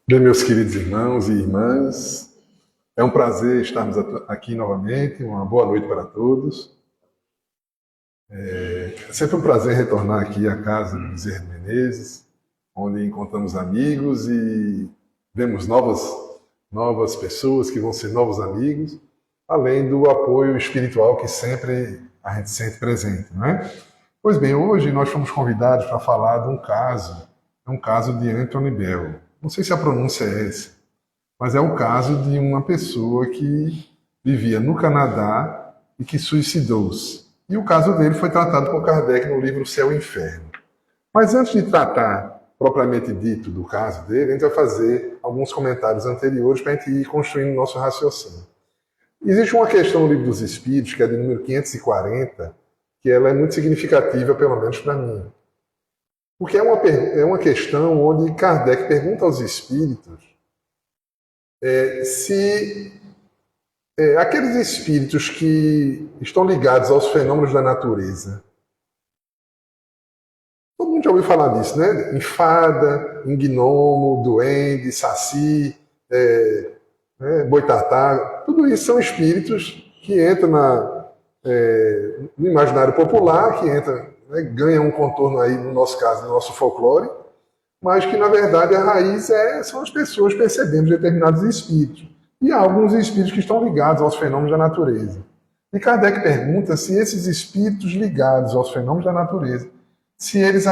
Bem, meus queridos irmãos e irmãs, é um prazer estarmos aqui novamente. Uma boa noite para todos. É sempre um prazer retornar aqui à casa do Bezerra Menezes, onde encontramos amigos e vemos novas pessoas que vão ser novos amigos, além do apoio espiritual que sempre a gente sente presente, não é? Pois bem, hoje nós fomos convidados para falar de um caso de Anthony Bell. Não sei se a pronúncia é essa, mas é o caso de uma pessoa que vivia no Canadá e que suicidou-se. E o caso dele foi tratado por Kardec no livro Céu e Inferno. Mas antes de tratar propriamente dito do caso dele, a gente vai fazer alguns comentários anteriores para a gente ir construindo o nosso raciocínio. Existe uma questão no Livro dos Espíritos, que é de número 540, que ela é muito significativa, pelo menos para mim. Porque é uma questão onde Kardec pergunta aos espíritos se aqueles espíritos que estão ligados aos fenômenos da natureza, todo mundo já ouviu falar disso, né? Em fada, em gnomo, duende, saci, boitatá, tudo isso são espíritos que entram no imaginário popular, que entram, ganham um contorno aí, no nosso caso, no nosso folclore, mas que, na verdade, a raiz são as pessoas percebendo determinados espíritos. E há alguns espíritos que estão ligados aos fenômenos da natureza. E Kardec pergunta se esses espíritos ligados aos fenômenos da natureza, se eles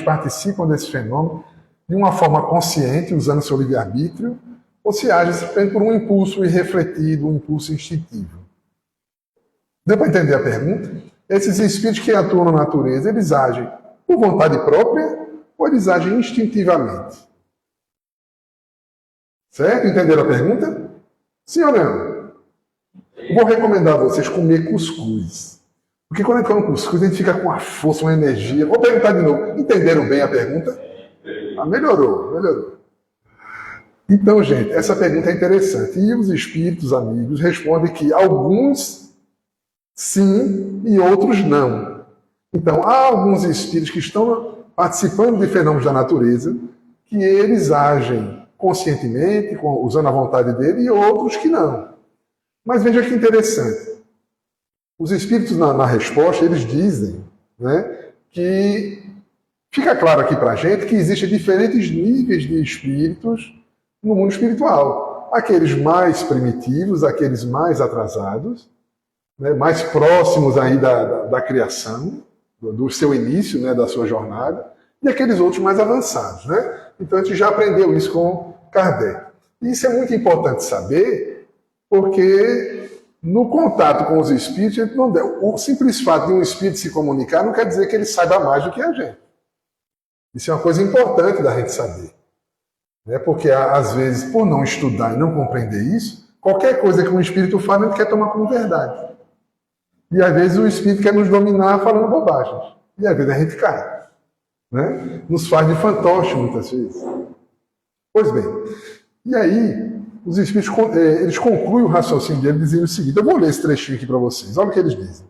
participam desse fenômeno de uma forma consciente, usando seu livre-arbítrio, ou se agem por um impulso irrefletido, um impulso instintivo. Deu para entender a pergunta? Esses espíritos que atuam na natureza, eles agem por vontade própria ou eles agem instintivamente? Certo? Entenderam a pergunta? Sim ou não? Vou recomendar a vocês comer cuscuz. Porque quando a gente come cuscuz, a gente fica com uma força, uma energia. Vou perguntar de novo. Entenderam bem a pergunta? Ah, melhorou. Então, gente, essa pergunta é interessante. E os espíritos amigos respondem que alguns sim e outros não. Então, há alguns espíritos que estão participando de fenômenos da natureza, que eles agem conscientemente, usando a vontade dele, e outros que não. Mas veja que interessante. Os espíritos, na resposta, eles dizem, né, que fica claro aqui para a gente que existem diferentes níveis de espíritos no mundo espiritual. Aqueles mais primitivos, aqueles mais atrasados, né, mais próximos aí da criação, do seu início, né, da sua jornada, e aqueles outros mais avançados. Né? Então a gente já aprendeu isso com Kardec. E isso é muito importante saber, porque no contato com os espíritos, o simples fato de um espírito se comunicar não quer dizer que ele saiba mais do que a gente. Isso é uma coisa importante da gente saber. Né? Porque, às vezes, por não estudar e não compreender isso, qualquer coisa que um espírito fala, a gente quer tomar como verdade. E, às vezes, o espírito quer nos dominar falando bobagens. E, às vezes, a gente cai. Né? Nos faz de fantoche, muitas vezes. Pois bem, e aí, os espíritos eles concluem o raciocínio deles dizendo o seguinte, eu vou ler esse trechinho aqui para vocês, olha o que eles dizem.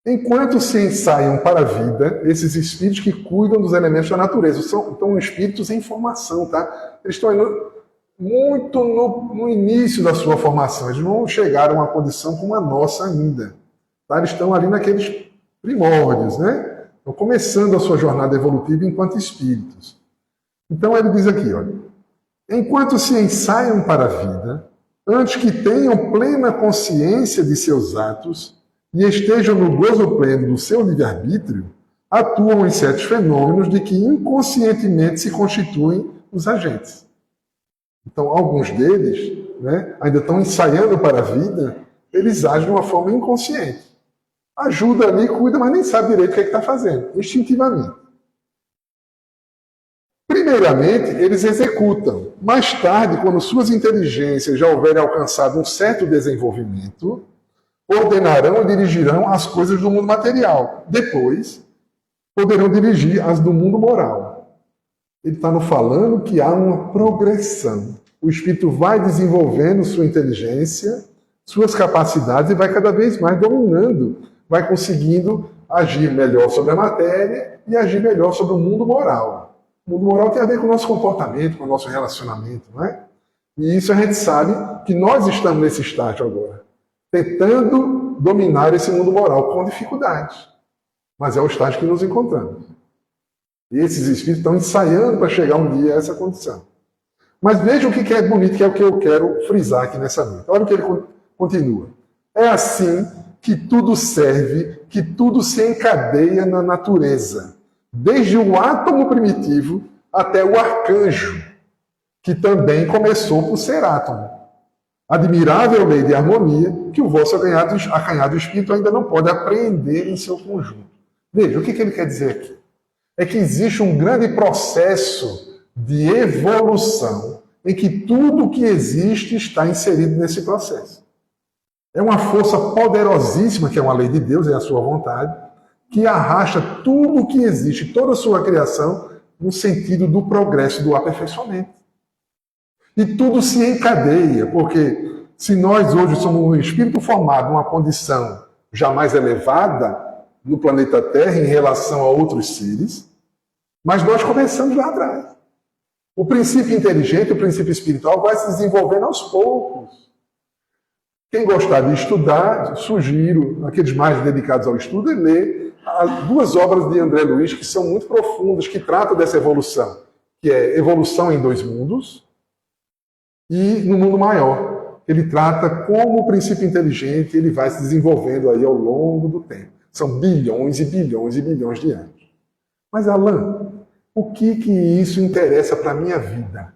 Enquanto se ensaiam para a vida, esses espíritos que cuidam dos elementos da natureza, são espíritos em formação, tá? Eles estão indo muito no início da sua formação, eles não chegaram a uma condição como a nossa ainda. Tá? Eles estão ali naqueles primórdios, né? Estão começando a sua jornada evolutiva enquanto espíritos. Então ele diz aqui, olha, enquanto se ensaiam para a vida, antes que tenham plena consciência de seus atos e estejam no gozo pleno do seu livre-arbítrio, atuam em certos fenômenos de que inconscientemente se constituem os agentes. Então, alguns deles, né, ainda estão ensaiando para a vida, eles agem de uma forma inconsciente. Ajuda ali, cuida, mas nem sabe direito o que é que está fazendo, instintivamente. Primeiramente, eles executam. Mais tarde, quando suas inteligências já houverem alcançado um certo desenvolvimento, ordenarão e dirigirão as coisas do mundo material. Depois, poderão dirigir as do mundo moral. Ele está nos falando que há uma progressão. O espírito vai desenvolvendo sua inteligência, suas capacidades e vai cada vez mais dominando, vai conseguindo agir melhor sobre a matéria e agir melhor sobre o mundo moral. O mundo moral tem a ver com o nosso comportamento, com o nosso relacionamento, não é? E isso a gente sabe que nós estamos nesse estágio agora, tentando dominar esse mundo moral com dificuldades. Mas é o estágio que nos encontramos. E esses espíritos estão ensaiando para chegar um dia a essa condição. Mas veja o que é bonito, que é o que eu quero frisar aqui nessa noite. Olha o que ele continua. É assim que tudo serve, que tudo se encadeia na natureza, desde o átomo primitivo até o arcanjo, que também começou por ser átomo. Admirável lei de harmonia que o vosso acanhado espírito ainda não pode apreender em seu conjunto. Veja, o que ele quer dizer aqui? É que existe um grande processo de evolução em que tudo que existe está inserido nesse processo. É uma força poderosíssima, que é uma lei de Deus, é a sua vontade, que arrasta tudo o que existe, toda a sua criação, no sentido do progresso, do aperfeiçoamento. E tudo se encadeia, porque se nós hoje somos um espírito formado numa condição jamais elevada no planeta Terra em relação a outros seres, mas nós começamos lá atrás. O princípio inteligente, o princípio espiritual vai se desenvolvendo aos poucos. Quem gostar de estudar, sugiro, aqueles mais dedicados ao estudo, é ler as 2 obras de André Luiz, que são muito profundas, que tratam dessa evolução, que é Evolução em 2 Mundos e No Mundo Maior. Ele trata como o princípio inteligente ele vai se desenvolvendo aí ao longo do tempo. São bilhões e bilhões e bilhões de anos. Mas, Alain, o que isso interessa para a minha vida?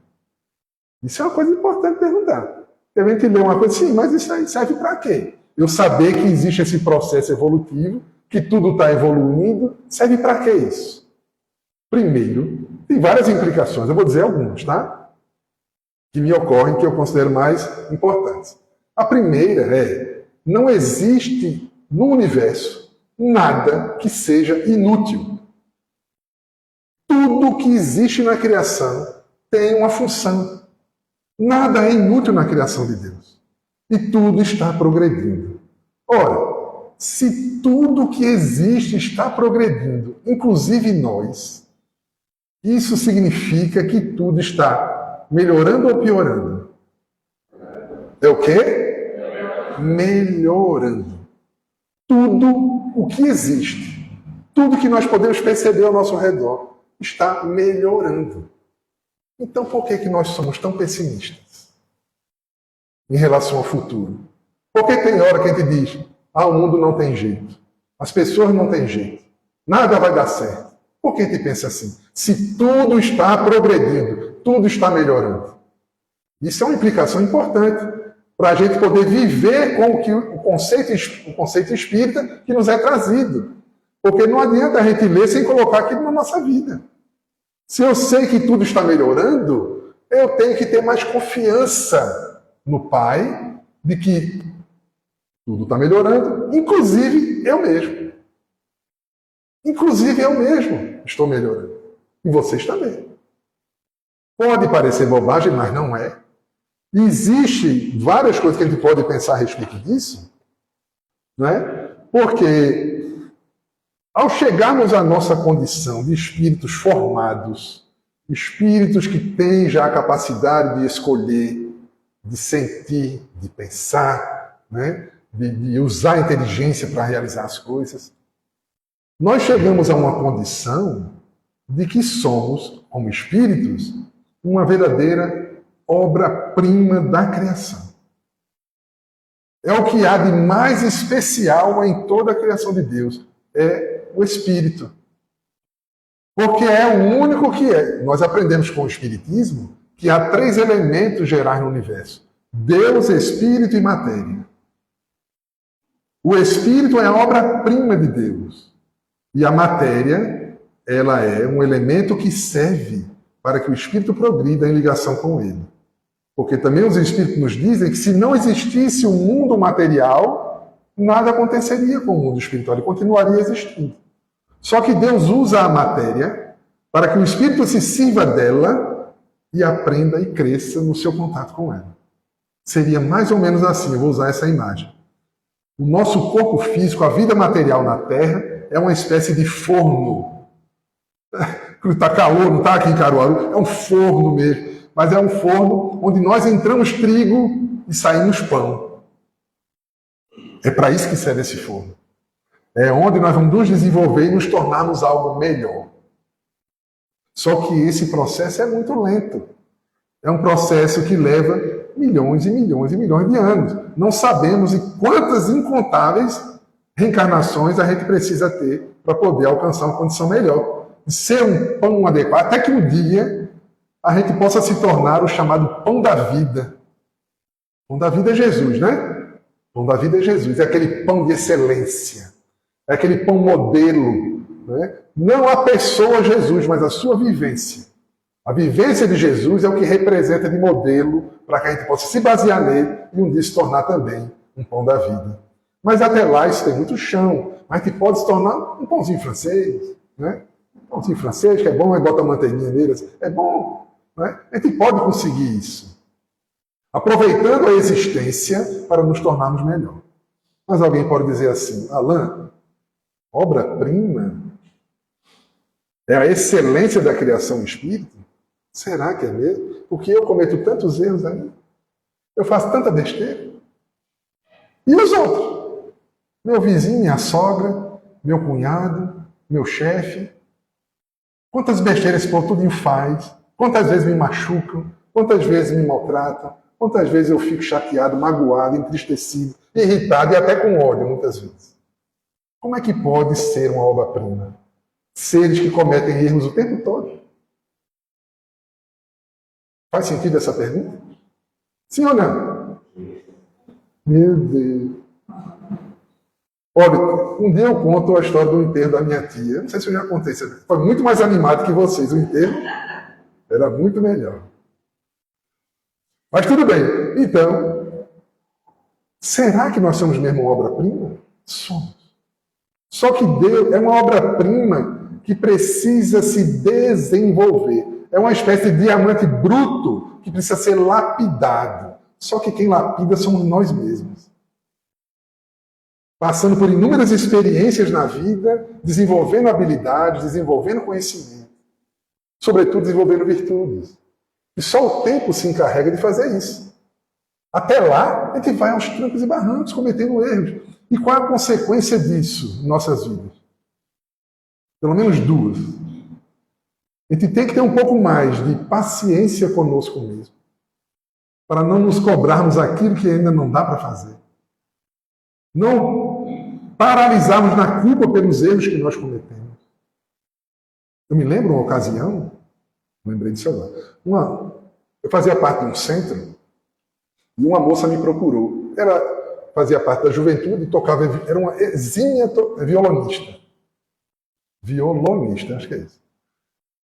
Isso é uma coisa importante perguntar. A gente lê uma coisa, sim, mas isso aí serve para quê? Eu saber que existe esse processo evolutivo, que tudo está evoluindo, serve para quê isso? Primeiro, tem várias implicações, eu vou dizer algumas, tá? Que me ocorrem, que eu considero mais importantes. A primeira é, não existe no universo nada que seja inútil. Tudo que existe na criação tem uma função. Nada é inútil na criação de Deus. E tudo está progredindo. Ora, se tudo que existe está progredindo, inclusive nós, isso significa que tudo está melhorando ou piorando? É o quê? Melhorando. Tudo o que existe, tudo que nós podemos perceber ao nosso redor, está melhorando. Então, por que nós somos tão pessimistas em relação ao futuro? Porque tem hora que a gente diz, o mundo não tem jeito, as pessoas não têm jeito, nada vai dar certo. Por que a gente pensa assim? Se tudo está progredindo, tudo está melhorando. Isso é uma implicação importante para a gente poder viver com o conceito espírita que nos é trazido. Porque não adianta a gente ler sem colocar aquilo na nossa vida. Se eu sei que tudo está melhorando, eu tenho que ter mais confiança no Pai de que tudo está melhorando, inclusive eu mesmo. Inclusive eu mesmo estou melhorando. E vocês também. Pode parecer bobagem, mas não é. Existem várias coisas que a gente pode pensar a respeito disso, não é? Porque ao chegarmos à nossa condição de espíritos formados, espíritos que têm já a capacidade de escolher, de sentir, de pensar, né? de usar a inteligência para realizar as coisas, nós chegamos a uma condição de que somos, como espíritos, uma verdadeira obra-prima da criação. É o que há de mais especial em toda a criação de Deus. É o Espírito. Porque é o único que é. Nós aprendemos com o Espiritismo que há 3 elementos gerais no universo. Deus, Espírito e matéria. O Espírito é a obra-prima de Deus. E a matéria, ela é um elemento que serve para que o Espírito progrida em ligação com ele. Porque também os Espíritos nos dizem que se não existisse o mundo material, nada aconteceria com o mundo espiritual, ele continuaria existindo. Só que Deus usa a matéria para que o Espírito se sirva dela e aprenda e cresça no seu contato com ela. Seria mais ou menos assim, eu vou usar essa imagem. O nosso corpo físico, a vida material na Terra, é uma espécie de forno. Está calor, não está aqui em Caruaru, é um forno mesmo. Mas é um forno onde nós entramos trigo e saímos pão. É para isso que serve esse forno. É onde nós vamos nos desenvolver e nos tornarmos algo melhor. Só que esse processo é muito lento. É um processo que leva milhões e milhões e milhões de anos. Não sabemos em quantas incontáveis reencarnações a gente precisa ter para poder alcançar uma condição melhor. Ser um pão adequado, até que um dia a gente possa se tornar o chamado pão da vida. Pão da vida é Jesus, né? Pão da vida é Jesus, é aquele pão de excelência, é aquele pão modelo, né? Não a pessoa Jesus, mas a sua vivência. A vivência de Jesus é o que representa de modelo para que a gente possa se basear nele e um dia se tornar também um pão da vida. Mas até lá isso tem muito chão, mas a gente pode se tornar um pãozinho francês, né? Um pãozinho francês que é bom, aí bota manteiguinha nele, é bom. Né? A gente pode conseguir isso, aproveitando a existência para nos tornarmos melhor. Mas alguém pode dizer assim, Alain, obra-prima é a excelência da criação espírita? Será que é mesmo? Porque eu cometo tantos erros ainda. Eu faço tanta besteira. E os outros? Meu vizinho, minha sogra, meu cunhado, meu chefe. Quantas besteiras esse povo tudinho faz? Quantas vezes me machucam? Quantas vezes me maltratam? Quantas vezes eu fico chateado, magoado, entristecido, irritado e até com ódio, muitas vezes. Como é que pode ser uma obra-prima? Seres que cometem erros o tempo todo? Faz sentido essa pergunta? Sim ou não? Meu Deus. Olha, um dia eu conto a história do enterro da minha tia. Não sei se eu já contei. Foi muito mais animado que vocês. O enterro era muito melhor. Mas tudo bem. Então, será que nós somos mesmo uma obra-prima? Somos. Só que Deus é uma obra-prima que precisa se desenvolver. É uma espécie de diamante bruto que precisa ser lapidado. Só que quem lapida somos nós mesmos. Passando por inúmeras experiências na vida, desenvolvendo habilidades, desenvolvendo conhecimento. Sobretudo, desenvolvendo virtudes. E só o tempo se encarrega de fazer isso. Até lá, a gente vai aos trancos e barrancos, cometendo erros. E qual é a consequência disso em nossas vidas? Pelo menos duas. A gente tem que ter um pouco mais de paciência conosco mesmo, para não nos cobrarmos aquilo que ainda não dá para fazer. Não paralisarmos na culpa pelos erros que nós cometemos. Eu me lembro uma ocasião, lembrei disso agora, eu fazia parte de um centro e uma moça me procurou. Ela fazia parte da juventude, tocava, era uma exímia violonista. Violonista, acho que é isso.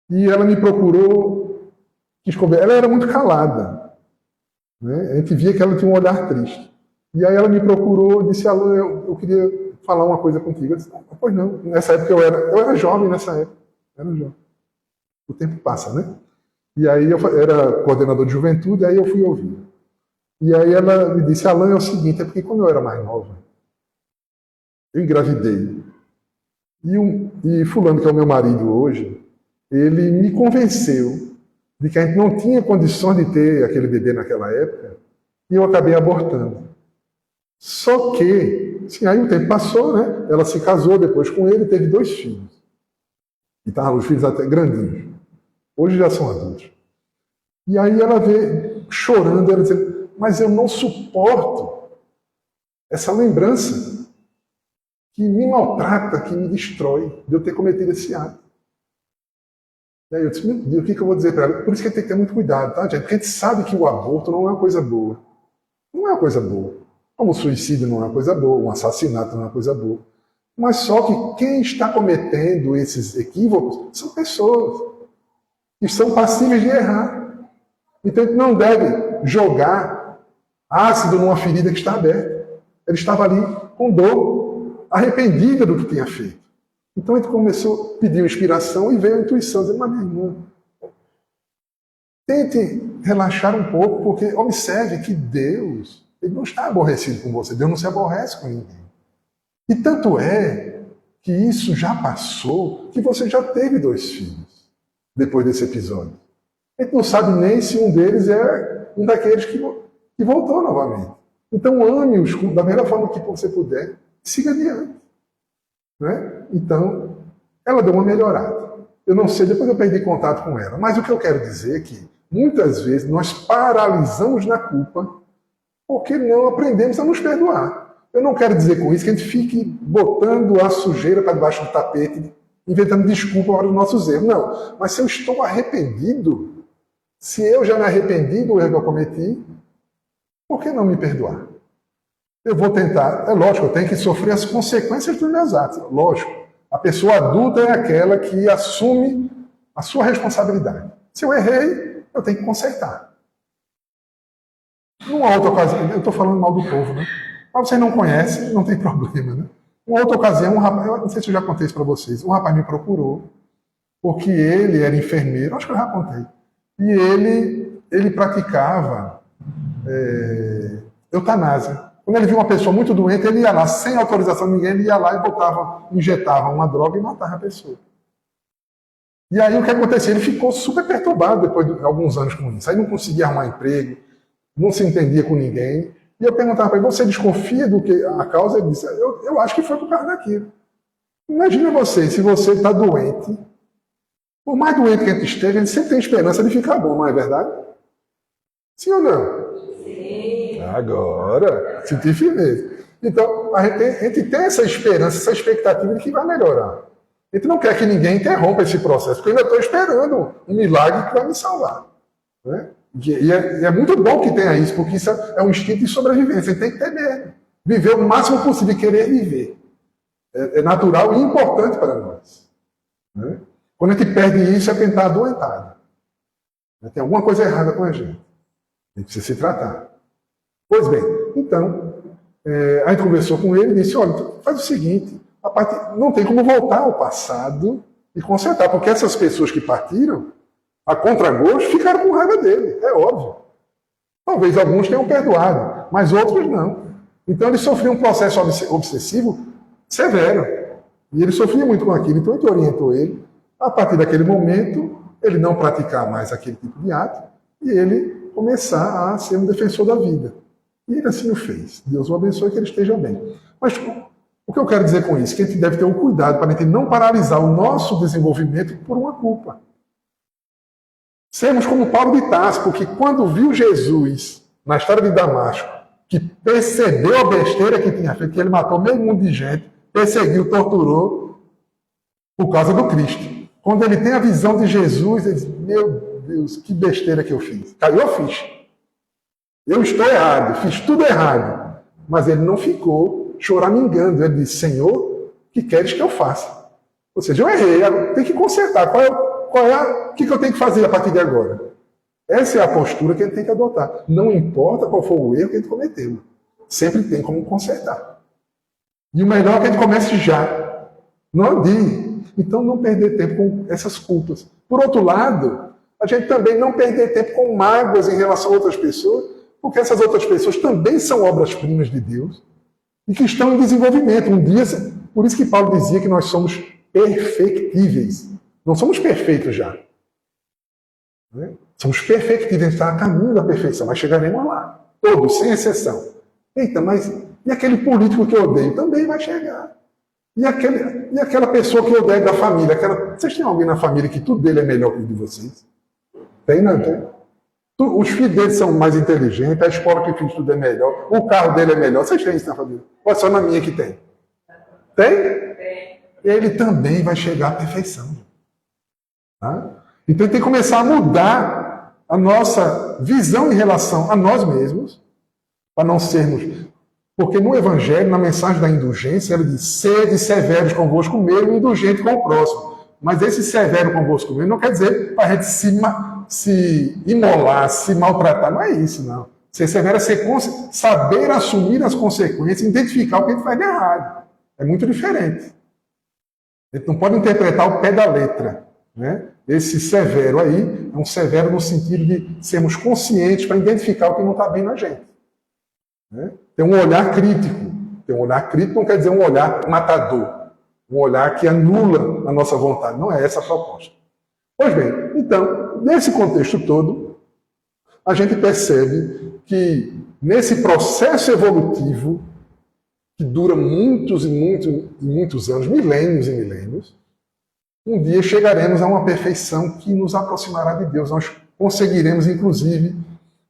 E ela me procurou, ela era muito calada. Né? A gente via que ela tinha um olhar triste. E aí ela me procurou e disse, Alain, eu queria falar uma coisa contigo. Eu disse, pois não, nessa época eu era jovem nessa época. Era jovem. O tempo passa, né? E aí eu era coordenador de juventude, aí eu fui ouvir. E aí ela me disse, Alain, é o seguinte, é porque quando eu era mais nova, eu engravidei. E fulano, que é o meu marido hoje, ele me convenceu de que a gente não tinha condições de ter aquele bebê naquela época, e eu acabei abortando. Só que, assim, aí o tempo passou, né? Ela se casou depois com ele, teve 2 filhos. E estavam os filhos até grandinhos. Hoje já são adultos. E aí ela veio chorando, ela dizendo, mas eu não suporto essa lembrança que me maltrata, que me destrói, de eu ter cometido esse ato. E aí eu disse, meu Deus, o que eu vou dizer para ela? Por isso que a gente tem que ter muito cuidado, tá, gente? Porque a gente sabe que o aborto não é uma coisa boa. Não é uma coisa boa. Como o suicídio não é uma coisa boa, um assassinato não é uma coisa boa. Mas só que quem está cometendo esses equívocos são pessoas que são passíveis de errar. Então a gente não deve jogar ácido numa ferida que está aberta. Ele estava ali com dor, arrependida do que tinha feito. Então a gente começou a pedir inspiração e veio a intuição, dizendo, mas minha irmã, tente relaxar um pouco, porque observe que Deus, ele não está aborrecido com você, Deus não se aborrece com ninguém. E tanto é que isso já passou, que você já teve 2 filhos. depois desse episódio. A gente não sabe nem se um deles é um daqueles que voltou novamente. Então, ame-os da melhor forma que você puder, siga adiante. Né? Então, ela deu uma melhorada. Eu não sei, depois eu perdi contato com ela. Mas o que eu quero dizer é que, muitas vezes, nós paralisamos na culpa porque não aprendemos a nos perdoar. Eu não quero dizer com isso que a gente fique botando a sujeira para debaixo do tapete, inventando desculpa para os nossos erros. Não. Mas se eu estou arrependido, se eu já me arrependi do erro que eu cometi, por que não me perdoar? Eu vou tentar. É lógico, eu tenho que sofrer as consequências dos meus atos. Lógico. A pessoa adulta é aquela que assume a sua responsabilidade. Se eu errei, eu tenho que consertar. Numa outra ocasião, eu estou falando mal do povo, né? Mas vocês não conhecem, não tem problema, né? Uma outra ocasião, um rapaz, eu não sei se eu já contei isso para vocês, um rapaz me procurou, porque ele era enfermeiro, acho que eu já contei, e ele praticava eutanásia. Quando ele viu uma pessoa muito doente, ele ia lá, sem autorização de ninguém, ele ia lá e injetava uma droga e matava a pessoa. E aí o que acontecia? Ele ficou super perturbado depois de alguns anos com isso. Aí não conseguia arrumar emprego, não se entendia com ninguém. E eu perguntava para ele, você desconfia do que a causa? Ele disse, eu acho que foi por causa daquilo. Imagina você, se você está doente, por mais doente que a gente esteja, a gente sempre tem esperança de ficar bom, não é verdade? Sim ou não? Sim. Agora, senti firmeza. Então, a gente tem essa esperança, essa expectativa de que vai melhorar. A gente não quer que ninguém interrompa esse processo, porque eu ainda estou esperando um milagre que vai me salvar. Né? E é muito bom que tenha isso, porque isso é um instinto de sobrevivência. A gente tem que ter medo. Viver o máximo possível e querer viver. É natural e importante para nós. Né? Quando a gente perde isso, é porque a gente está adoentado. Tem alguma coisa errada com a gente. A gente precisa se tratar. Pois bem, então, a gente conversou com ele e disse, olha, faz o seguinte, não tem como voltar ao passado e consertar, porque essas pessoas que partiram, a contragosto, ficaram com raiva dele, é óbvio. Talvez alguns tenham perdoado, mas outros não. Então ele sofreu um processo obsessivo severo. E ele sofria muito com aquilo, então a gente orientou ele. A partir daquele momento, ele não praticar mais aquele tipo de ato e ele começar a ser um defensor da vida. E ele assim o fez. Deus o abençoe, que ele esteja bem. Mas o que eu quero dizer com isso? Que a gente deve ter um cuidado para a gente não paralisar o nosso desenvolvimento por uma culpa. Sermos como Paulo de Tarso, porque quando viu Jesus na história de Damasco, que percebeu a besteira que tinha feito, que ele matou meio mundo de gente, perseguiu, torturou, por causa do Cristo. Quando ele tem a visão de Jesus, ele diz, meu Deus, que besteira que eu fiz. Caiu a ficha. Eu estou errado, fiz tudo errado. Mas ele não ficou choramingando. Ele disse, Senhor, o que queres que eu faça? Ou seja, eu errei, tem que consertar. O que eu tenho que fazer a partir de agora? Essa é a postura que a gente tem que adotar. Não importa qual for o erro que a gente cometeu. Sempre tem como consertar. E o melhor é que a gente comece já. Não adie. Então, não perder tempo com essas culpas. Por outro lado, a gente também não perder tempo com mágoas em relação a outras pessoas, porque essas outras pessoas também são obras-primas de Deus e que estão em desenvolvimento. Um dia, por isso que Paulo dizia que nós somos perfectíveis. Não somos perfeitos já. Né? Somos perfectíveis, a gente está a caminho da perfeição, mas chegaremos lá. Todos, sem exceção. Eita, mas e aquele político que eu odeio? Também vai chegar. E aquela pessoa que eu odeio da família? Vocês têm alguém na família que tudo dele é melhor que o de vocês? Tem, não tem? Os filhos dele são mais inteligentes, a escola que o filho estuda é melhor, o carro dele é melhor. Vocês têm isso na família? Ou é só na minha que tem? Tem? Ele também vai chegar à perfeição. Tá? Então tem que começar a mudar a nossa visão em relação a nós mesmos, para não sermos... Porque no Evangelho, na mensagem da indulgência, ele diz, sede severos convosco mesmo e indulgente com o próximo. Mas esse severo convosco mesmo não quer dizer para a gente se imolar, se maltratar. Não é isso, não. Ser severo é saber assumir as consequências, identificar o que a gente faz de errado. É muito diferente. A gente não pode interpretar o pé da letra. Né? Esse severo aí é um severo no sentido de sermos conscientes para identificar o que não está bem na gente. Né? Tem um olhar crítico. Tem um olhar crítico não quer dizer um olhar matador. Um olhar que anula a nossa vontade. Não é essa a proposta. Pois bem, então, nesse contexto todo, a gente percebe que nesse processo evolutivo, que dura muitos e muitos e muitos anos, milênios e milênios, um dia chegaremos a uma perfeição que nos aproximará de Deus. Nós conseguiremos, inclusive,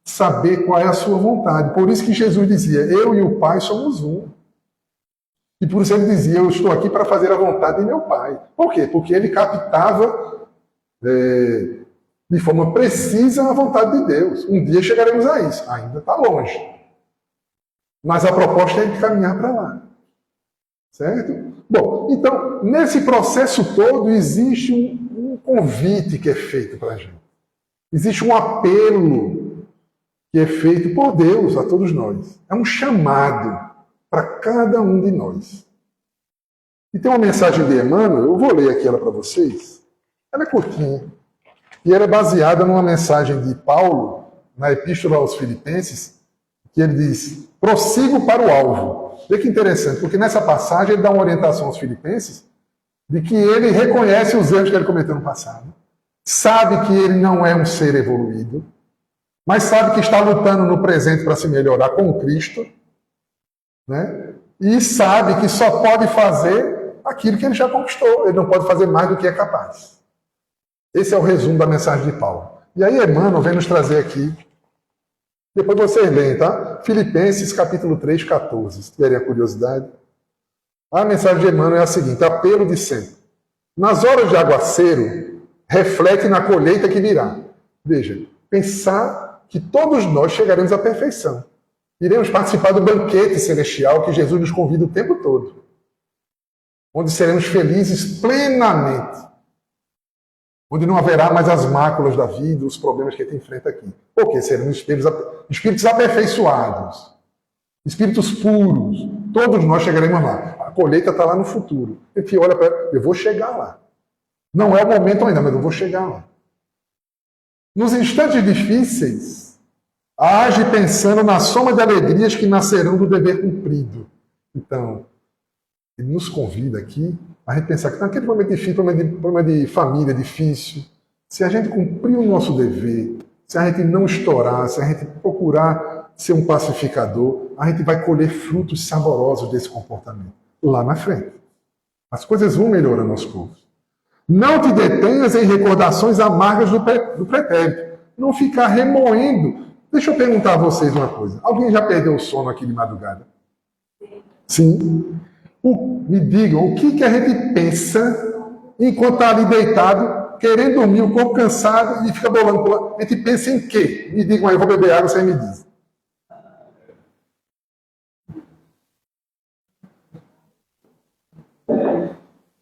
saber qual é a sua vontade. Por isso que Jesus dizia, eu e o Pai somos um. E por isso ele dizia, eu estou aqui para fazer a vontade de meu Pai. Por quê? Porque ele captava de forma precisa a vontade de Deus. Um dia chegaremos a isso. Ainda está longe. Mas a proposta é de caminhar para lá. Certo? Bom, então, nesse processo todo, existe um convite que é feito para a gente. Existe um apelo que é feito por Deus a todos nós. É um chamado para cada um de nós. E tem uma mensagem de Emmanuel, eu vou ler aqui ela para vocês. Ela é curtinha. E ela é baseada numa mensagem de Paulo, na Epístola aos Filipenses, que ele diz, prossigo para o alvo. Vê que interessante, porque nessa passagem ele dá uma orientação aos filipenses de que ele reconhece os erros que ele cometeu no passado, sabe que ele não é um ser evoluído, mas sabe que está lutando no presente para se melhorar com Cristo, né? E sabe que só pode fazer aquilo que ele já conquistou, ele não pode fazer mais do que é capaz. Esse é o resumo da mensagem de Paulo. E aí Emmanuel vem nos trazer aqui, depois vocês leem, tá? Filipenses capítulo 3, 14, se tiverem a curiosidade. A mensagem de Emmanuel é a seguinte, apelo de sempre. Nas horas de aguaceiro, reflete na colheita que virá. Veja, pensar que todos nós chegaremos à perfeição. Iremos participar do banquete celestial que Jesus nos convida o tempo todo. Onde seremos felizes plenamente. Onde não haverá mais as máculas da vida, os problemas que a gente enfrenta aqui. Porque seremos espíritos aperfeiçoados, espíritos puros. Todos nós chegaremos lá. A colheita está lá no futuro. A gente olha para ela, eu vou chegar lá. Não é o momento ainda, mas eu vou chegar lá. Nos instantes difíceis, age pensando na soma de alegrias que nascerão do dever cumprido. Então, ele nos convida aqui a gente pensar que naquele momento difícil, problema de família difícil, se a gente cumprir o nosso dever, se a gente não estourar, se a gente procurar ser um pacificador, a gente vai colher frutos saborosos desse comportamento lá na frente. As coisas vão melhorando aos poucos. Não te detenhas em recordações amargas do pretérito. Não ficar remoendo. Deixa eu perguntar a vocês uma coisa. Alguém já perdeu o sono aqui de madrugada? Sim. Me digam, o que a gente pensa enquanto está ali deitado, querendo dormir, o corpo cansado e fica bolando por lá? A gente pensa em quê? Me digam aí, eu vou beber água, você me diz.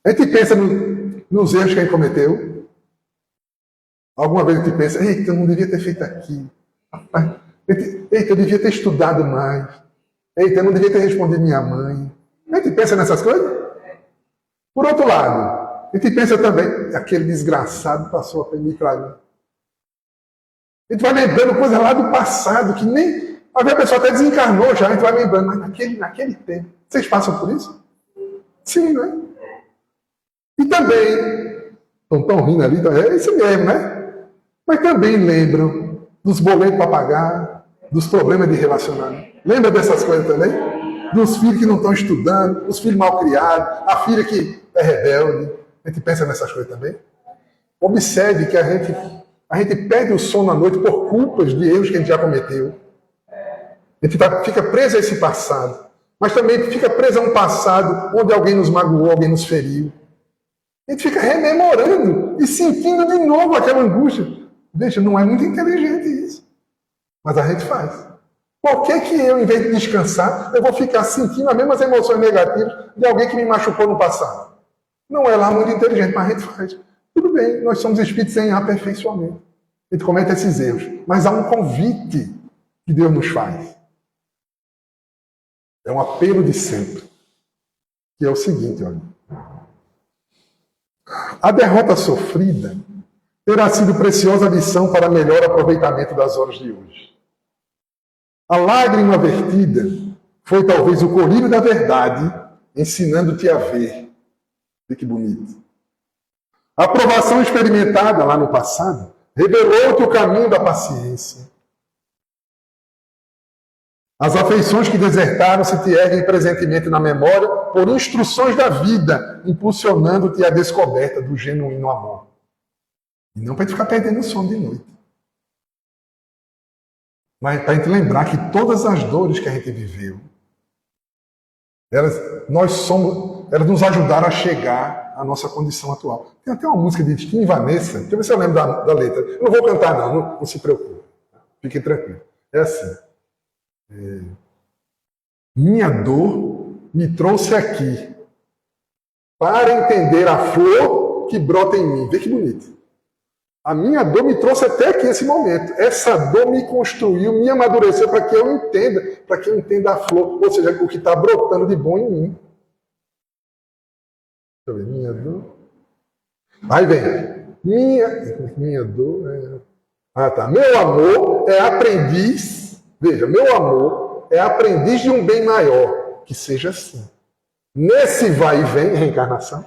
A gente pensa nos erros que a gente cometeu. Alguma vez a gente pensa, eita, eu não devia ter feito aquilo. Eita, eu devia ter estudado mais. Eita, eu não devia ter respondido minha mãe. A gente pensa nessas coisas? Por outro lado, a gente pensa também, aquele desgraçado passou a me trair. A gente vai lembrando coisas lá do passado, que nem... A pessoa até desencarnou já, a gente vai lembrando, mas naquele tempo. Vocês passam por isso? Sim, não é? E também, estão rindo ali, é isso mesmo, né? Mas também lembram dos boletos para pagar, dos problemas de relacionamento. Lembra dessas coisas também? Dos filhos que não estão estudando, dos filhos mal criados, a filha que é rebelde. A gente pensa nessas coisas também. Observe que a gente perde o sono à noite por culpas de erros que a gente já cometeu. A gente fica preso a esse passado. Mas também fica preso a um passado onde alguém nos magoou, alguém nos feriu. A gente fica rememorando e sentindo de novo aquela angústia. Veja, não é muito inteligente isso. Mas a gente faz. Por que eu, em vez de descansar, eu vou ficar sentindo as mesmas emoções negativas de alguém que me machucou no passado? Não é lá muito inteligente, mas a gente faz. Tudo bem, nós somos espíritos em aperfeiçoamento. A gente comete esses erros. Mas há um convite que Deus nos faz. É um apelo de sempre. Que é o seguinte, olha. A derrota sofrida terá sido preciosa lição para melhor aproveitamento das horas de hoje. A lágrima vertida foi talvez o colírio da verdade, ensinando-te a ver. Vê que bonito. A provação experimentada lá no passado revelou-te o caminho da paciência. As afeições que desertaram se te erguem presentemente na memória por instruções da vida, impulsionando-te à descoberta do genuíno amor. E não para gente ficar perdendo o sono de noite. Mas para a gente lembrar que todas as dores que a gente viveu, elas nos ajudaram a chegar à nossa condição atual. Tem até uma música de Tim e Vanessa, deixa eu ver se eu lembro da letra. Eu não vou cantar não se preocupe. Fique tranquilo. É assim. Minha dor me trouxe aqui para entender a flor que brota em mim. Vê que bonito. A minha dor me trouxe até aqui esse momento. Essa dor me construiu, me amadureceu para que eu entenda a flor, ou seja, o que está brotando de bom em mim. Deixa eu ver, minha dor. Aí vem, minha dor é... Ah, tá. Meu amor é aprendiz, veja, meu amor é aprendiz de um bem maior, que seja assim. Nesse vai e vem, reencarnação,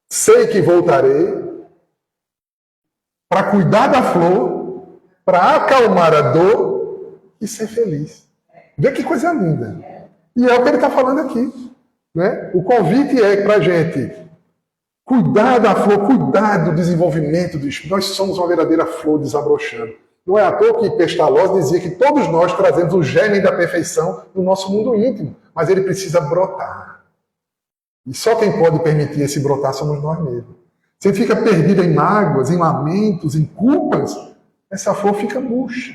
sei que voltarei, para cuidar da flor, para acalmar a dor e ser feliz. Vê que coisa linda. E é o que ele está falando aqui. Né? O convite é para a gente cuidar da flor, cuidar do desenvolvimento do espírito. Nós somos uma verdadeira flor desabrochando. Não é à toa que Pestalozzi dizia que todos nós trazemos o germe da perfeição no nosso mundo íntimo, mas ele precisa brotar. E só quem pode permitir esse brotar somos nós mesmos. Se ele fica perdido em mágoas, em lamentos, em culpas, essa flor fica murcha.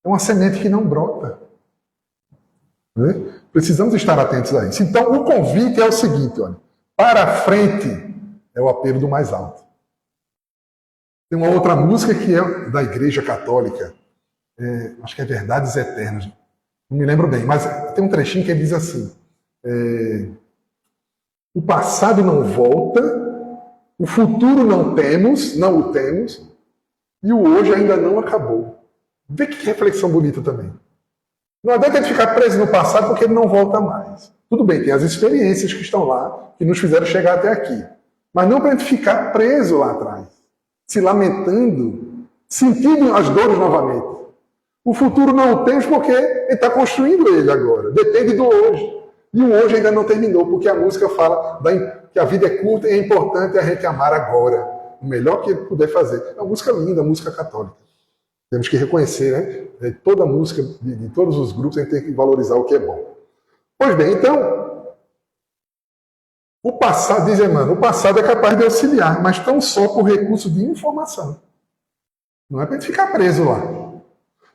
É uma semente que não brota. Né? Precisamos estar atentos a isso. Então, o convite é o seguinte, olha, para frente é o apelo do mais alto. Tem uma outra música que é da Igreja Católica, acho que é Verdades Eternas, não me lembro bem, mas tem um trechinho que ele diz assim, o passado não volta, o futuro não o temos, e o hoje ainda não acabou. Vê que reflexão bonita também. Não adianta ele ficar preso no passado porque ele não volta mais. Tudo bem, tem as experiências que estão lá, que nos fizeram chegar até aqui. Mas não para a gente ficar preso lá atrás, se lamentando, sentindo as dores novamente. O futuro não o temos porque ele está construindo ele agora. Depende do hoje. E o hoje ainda não terminou, porque a música fala que a vida é curta e é importante a gente amar agora. O melhor que ele puder fazer. É uma música linda, uma música católica. Temos que reconhecer, né? Toda música, de todos os grupos, a gente tem que valorizar o que é bom. Pois bem, então, o passado, diz Emmanuel, o passado é capaz de auxiliar, mas tão só por recurso de informação. Não é para a gente ficar preso lá.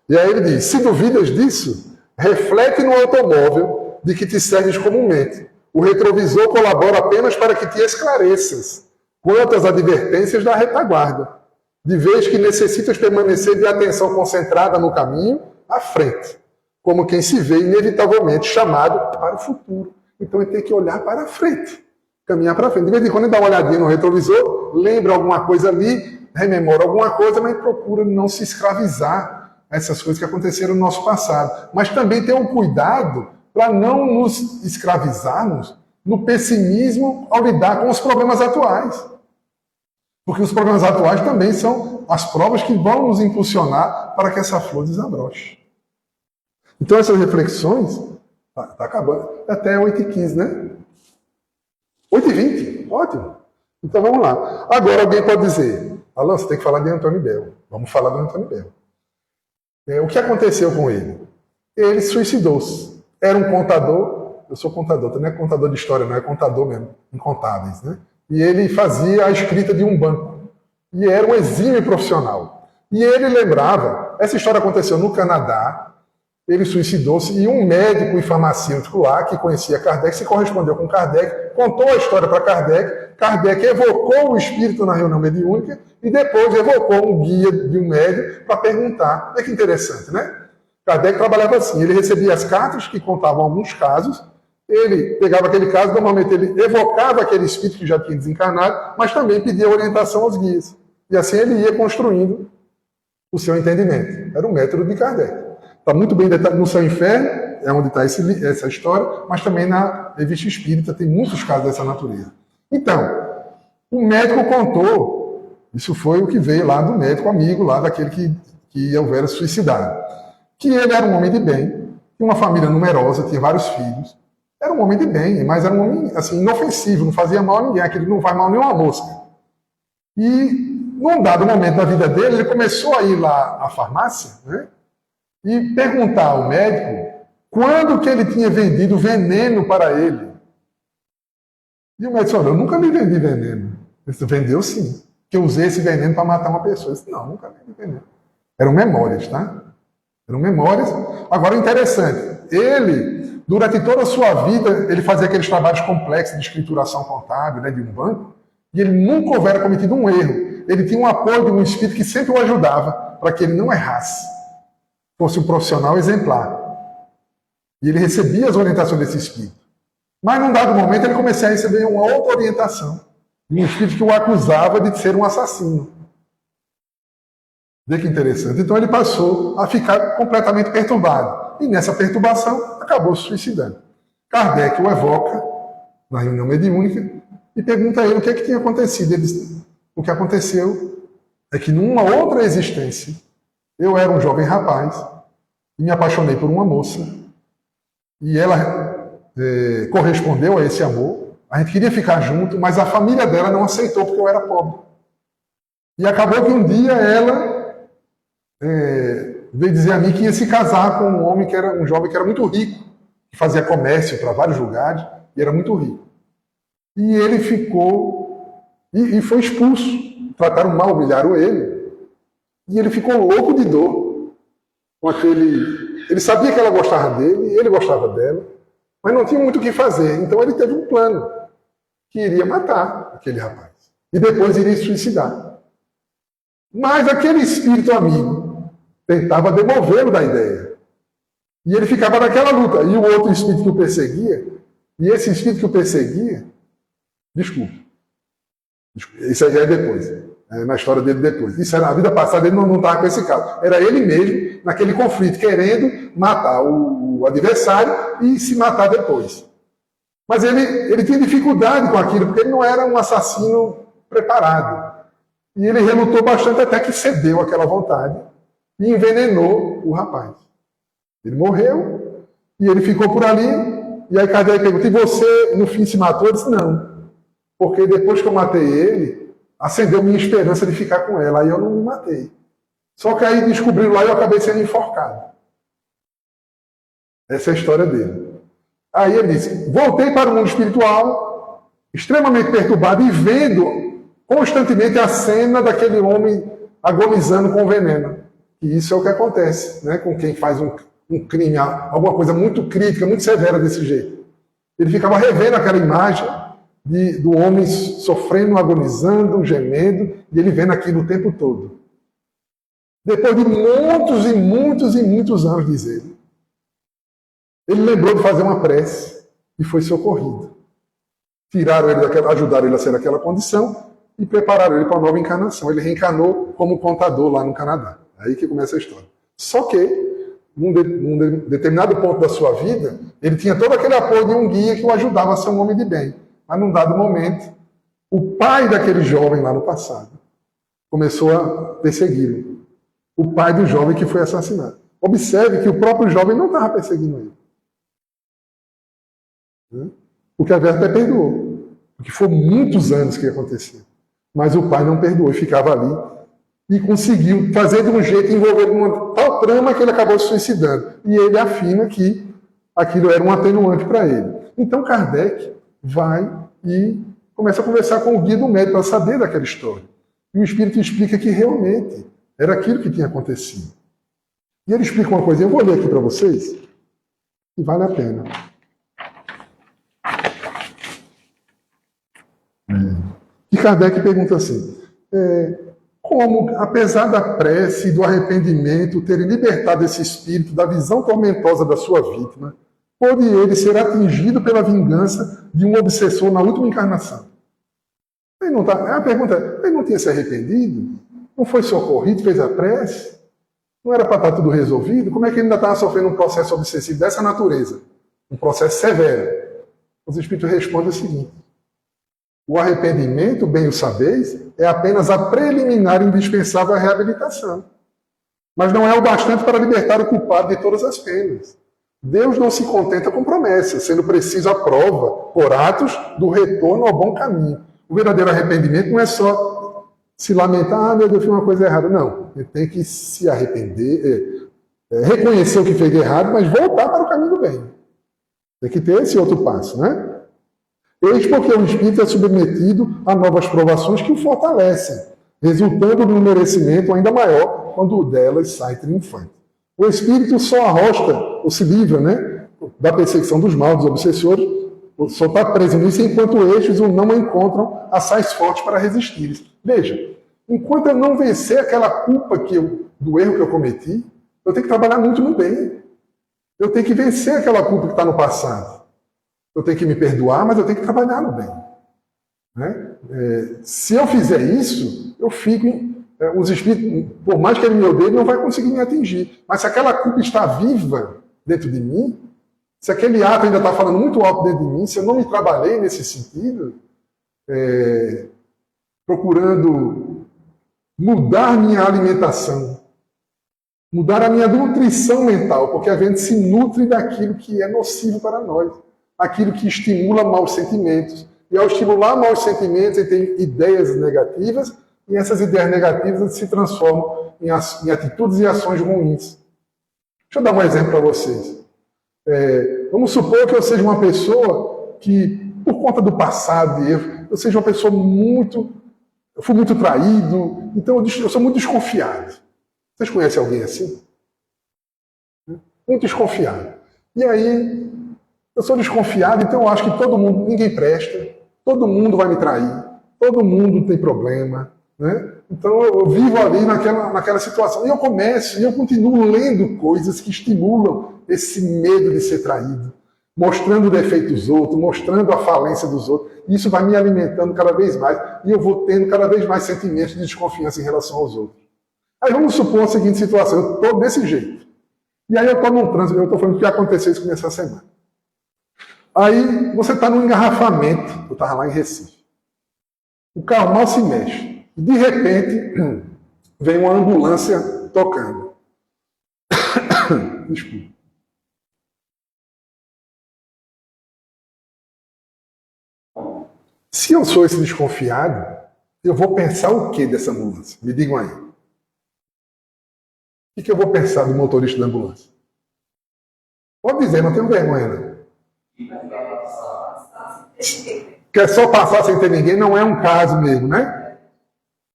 E aí ele diz, se duvidas disso, reflete no automóvel de que te serves comumente. O retrovisor colabora apenas para que te esclareças quanto às advertências da retaguarda, de vez que necessitas permanecer de atenção concentrada no caminho à frente, como quem se vê inevitavelmente chamado para o futuro. Então ele tem que olhar para a frente, caminhar para a frente. De vez em quando ele dá uma olhadinha no retrovisor, lembra alguma coisa ali, rememora alguma coisa, mas procura não se escravizar a essas coisas que aconteceram no nosso passado. Mas também ter um cuidado para não nos escravizarmos no pessimismo ao lidar com os problemas atuais. Porque os problemas atuais também são as provas que vão nos impulsionar para que essa flor desabroche. Então essas reflexões, tá acabando, até 8h15, né? 8h20, ótimo. Então vamos lá. Agora alguém pode dizer, Alan, você tem que falar de Antônio Bell. Vamos falar do Antônio Bell. O que aconteceu com ele? Ele suicidou-se. Era um contador, eu sou contador, não é contador de história, não é contador mesmo, em contábeis, né? E ele fazia a escrita de um banco. E era um exímio profissional. E ele lembrava, essa história aconteceu no Canadá, ele suicidou-se e um médico e farmacêutico lá, que conhecia Kardec, se correspondeu com Kardec, contou a história para Kardec, Kardec evocou o espírito na reunião mediúnica e depois evocou um guia de um médium para perguntar. Olha que interessante, né? Kardec trabalhava assim, ele recebia as cartas que contavam alguns casos, ele pegava aquele caso, normalmente ele evocava aquele espírito que já tinha desencarnado, mas também pedia orientação aos guias. E assim ele ia construindo o seu entendimento. Era o método de Kardec. Está muito bem detalhado no Céu e Inferno, é onde está essa história, mas também na Revista Espírita tem muitos casos dessa natureza. Então, O médico contou, isso foi o que veio lá do médico amigo, lá daquele que houvera suicidado, que ele era um homem de bem, tinha uma família numerosa, tinha vários filhos, era um homem de bem, mas era um homem assim, inofensivo, não fazia mal a ninguém, aquele que não faz mal nem uma mosca. E, num dado momento da vida dele, ele começou a ir lá à farmácia, né, e perguntar ao médico quando que ele tinha vendido veneno para ele. E o médico disse, olha, eu nunca lhe vendi veneno. Ele disse, vendeu sim, que eu usei esse veneno para matar uma pessoa. Eu disse, não, nunca vendi veneno. Eram memórias, tá? Eram memórias. Agora, interessante, ele, durante toda a sua vida, ele fazia aqueles trabalhos complexos de escrituração contábil, né, de um banco, e ele nunca houvera cometido um erro. Ele tinha um apoio de um espírito que sempre o ajudava para que ele não errasse, fosse um profissional exemplar. E ele recebia as orientações desse espírito. Mas, num dado momento, ele começou a receber uma outra orientação, de um espírito que o acusava de ser um assassino. Vê que interessante. Então ele passou a ficar completamente perturbado. E nessa perturbação, acabou se suicidando. Kardec o evoca na reunião mediúnica e pergunta a ele o que é que tinha acontecido. Ele diz, o que aconteceu é que numa outra existência, eu era um jovem rapaz e me apaixonei por uma moça e ela correspondeu a esse amor. A gente queria ficar junto, mas a família dela não aceitou porque eu era pobre. E acabou que um dia ela veio dizer a mim que ia se casar com um homem que era um jovem que era muito rico, que fazia comércio para vários lugares e era muito rico. E ele ficou e foi expulso. Trataram mal, humilharam ele. E ele ficou louco de dor com aquele. Ele sabia que ela gostava dele, ele gostava dela, mas não tinha muito o que fazer. Então ele teve um plano que iria matar aquele rapaz e depois iria se suicidar. Mas aquele espírito amigo tentava demovê-lo da ideia. E ele ficava naquela luta. E o outro espírito que o perseguia, e esse espírito que o perseguia, desculpa, isso aí já é depois, na história dele depois. Isso era na vida passada, ele não estava com esse caso. Era ele mesmo, naquele conflito, querendo matar o adversário e se matar depois. Mas ele tinha dificuldade com aquilo, porque ele não era um assassino preparado. E ele relutou bastante até que cedeu àquela vontade e envenenou o rapaz. Ele morreu e ele ficou por ali. E aí Kardec perguntou, e você no fim se matou? Ele disse, não. Porque depois que eu matei ele, acendeu minha esperança de ficar com ela. Aí eu não me matei. Só que aí descobriram lá e eu acabei sendo enforcado. Essa é a história dele. Aí ele disse, voltei para o mundo espiritual, extremamente perturbado e vendo constantemente a cena daquele homem agonizando com veneno. E isso é o que acontece, né, com quem faz um crime, alguma coisa muito crítica, muito severa desse jeito. Ele ficava revendo aquela imagem do homem sofrendo, agonizando, gemendo, e ele vendo aquilo o tempo todo. Depois de muitos e muitos e muitos anos, diz ele lembrou de fazer uma prece e foi socorrido. Tiraram ele ajudaram ele a ser naquela condição e prepararam ele para uma nova encarnação. Ele reencarnou como contador lá no Canadá. Aí que começa a história. Só que, num determinado ponto da sua vida, ele tinha todo aquele apoio de um guia que o ajudava a ser um homem de bem. Mas, num dado momento, o pai daquele jovem lá no passado começou a persegui-lo. O pai do jovem que foi assassinado. Observe que o próprio jovem não estava perseguindo ele. Porque a Verta até perdoou. Porque foram muitos anos que aconteceu. Mas o pai não perdoou e ficava ali e conseguiu fazer de um jeito envolver uma tal trama que ele acabou se suicidando. E ele afirma que aquilo era um atenuante para ele. Então Kardec vai e começa a conversar com o guia do médico para saber daquela história. E o espírito explica que realmente era aquilo que tinha acontecido. E ele explica uma coisa, eu vou ler aqui para vocês, e vale a pena. E Kardec pergunta assim, como, apesar da prece e do arrependimento terem libertado esse espírito da visão tormentosa da sua vítima, pôde ele ser atingido pela vingança de um obsessor na última encarnação? A pergunta é, ele não tinha se arrependido? Não foi socorrido, fez a prece? Não era para estar tudo resolvido? Como é que ele ainda estava sofrendo um processo obsessivo dessa natureza? Um processo severo. Os espíritos respondem o seguinte, O arrependimento, bem o sabeis, é apenas a preliminar indispensável à reabilitação. Mas não é o bastante para libertar o culpado de todas as penas. Deus não se contenta com promessas, sendo preciso a prova, por atos, do retorno ao bom caminho. O verdadeiro arrependimento não é só se lamentar, meu Deus, eu fiz uma coisa errada. Não, ele tem que se arrepender, reconhecer o que fez de errado, mas voltar para o caminho do bem. Tem que ter esse outro passo, né? Eis porque o espírito é submetido a novas provações que o fortalecem, resultando num merecimento ainda maior quando delas sai triunfante. O espírito só arrosta, ou se livra, né, da perseguição dos maus, dos obsessores, só está preso nisso enquanto estes o não encontram assais fortes para resistir. Veja, enquanto eu não vencer aquela culpa do erro que eu cometi, eu tenho que trabalhar muito no bem. Eu tenho que vencer aquela culpa que está no passado. Eu tenho que me perdoar, mas eu tenho que trabalhar no bem. Né? Se eu fizer isso, eu fico... os espíritos, por mais que ele me odeie, não vai conseguir me atingir. Mas se aquela culpa está viva dentro de mim, se aquele ato ainda está falando muito alto dentro de mim, se eu não me trabalhei nesse sentido, procurando mudar minha alimentação, mudar a minha nutrição mental, porque a gente se nutre daquilo que é nocivo para nós, aquilo que estimula maus sentimentos. E ao estimular maus sentimentos, ele tem ideias negativas, e essas ideias negativas se transformam em atitudes e ações ruins. Deixa eu dar um exemplo para vocês. Vamos supor que eu seja uma pessoa que, por conta do passado de erro, eu seja uma pessoa eu fui muito traído, então eu sou muito desconfiado. Vocês conhecem alguém assim? Muito desconfiado. E aí, eu sou desconfiado, então eu acho que ninguém presta, todo mundo vai me trair, todo mundo tem problema, né? Então eu vivo ali naquela situação. E eu continuo lendo coisas que estimulam esse medo de ser traído, mostrando o defeito dos outros, mostrando a falência dos outros. E isso vai me alimentando cada vez mais, e eu vou tendo cada vez mais sentimentos de desconfiança em relação aos outros. Aí vamos supor a seguinte situação, eu estou desse jeito. E aí eu estou num trânsito, eu estou falando o que aconteceu isso nessa semana. Aí você está num engarrafamento, eu estava lá em Recife. O carro mal se mexe. De repente, vem uma ambulância tocando. Desculpa. Se eu sou esse desconfiado, eu vou pensar o que dessa ambulância? Me digam aí. O que eu vou pensar do motorista da ambulância? Pode dizer, não tenho vergonha, não. Quer só passar sem ter ninguém, não é um caso mesmo, né?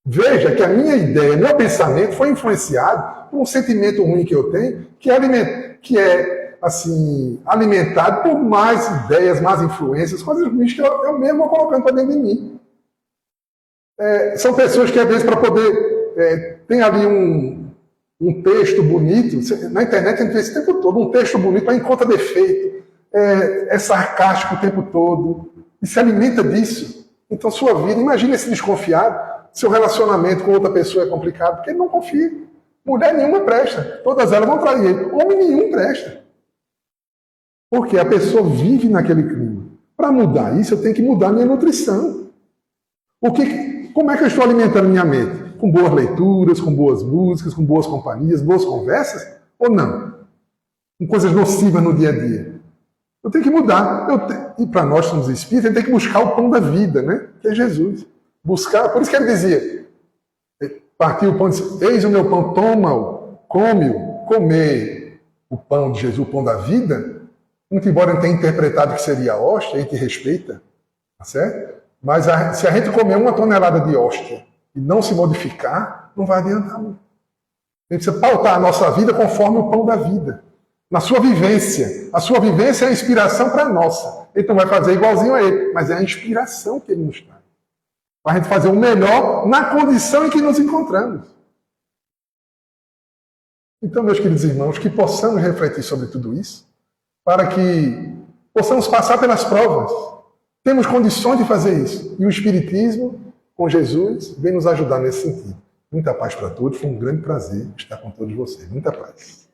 Veja que a minha ideia, meu pensamento foi influenciado por um sentimento ruim que eu tenho, que é assim, alimentado por mais ideias, mais influências, coisas ruins que eu mesmo vou colocando para dentro de mim. São pessoas que, às vezes, para poder... tem ali um texto bonito, na internet a gente vê esse tempo todo, um texto bonito, mas encontra defeito, é sarcástico o tempo todo, e se alimenta disso. Então, sua vida, imagina esse desconfiado, seu relacionamento com outra pessoa é complicado, porque ele não confia. Mulher nenhuma presta, todas elas vão trair ele. Homem nenhum presta. Porque a pessoa vive naquele clima. Para mudar isso, eu tenho que mudar minha nutrição. Como é que eu estou alimentando minha mente? Com boas leituras, com boas músicas, com boas companhias, boas conversas? Ou não? Com coisas nocivas no dia a dia? Eu tenho que mudar. E para nós que somos espíritas, a gente tem que buscar o pão da vida, né? Que é Jesus. Buscar, por isso que ele dizia, partiu o pão e disse, eis o meu pão, toma-o, come-o, comer o pão de Jesus, o pão da vida, muito embora ele tenha interpretado que seria a hóstia, a gente respeita, tá certo? Mas se a gente comer 1 tonelada de hóstia e não se modificar, não vai adiantar muito. A gente precisa pautar a nossa vida conforme o pão da vida. Na sua vivência. A sua vivência é a inspiração para a nossa. Ele não vai fazer igualzinho a ele, mas é a inspiração que ele nos dá. Para a gente fazer o melhor na condição em que nos encontramos. Então, meus queridos irmãos, que possamos refletir sobre tudo isso, para que possamos passar pelas provas. Temos condições de fazer isso. E o Espiritismo, com Jesus, vem nos ajudar nesse sentido. Muita paz para todos. Foi um grande prazer estar com todos vocês. Muita paz.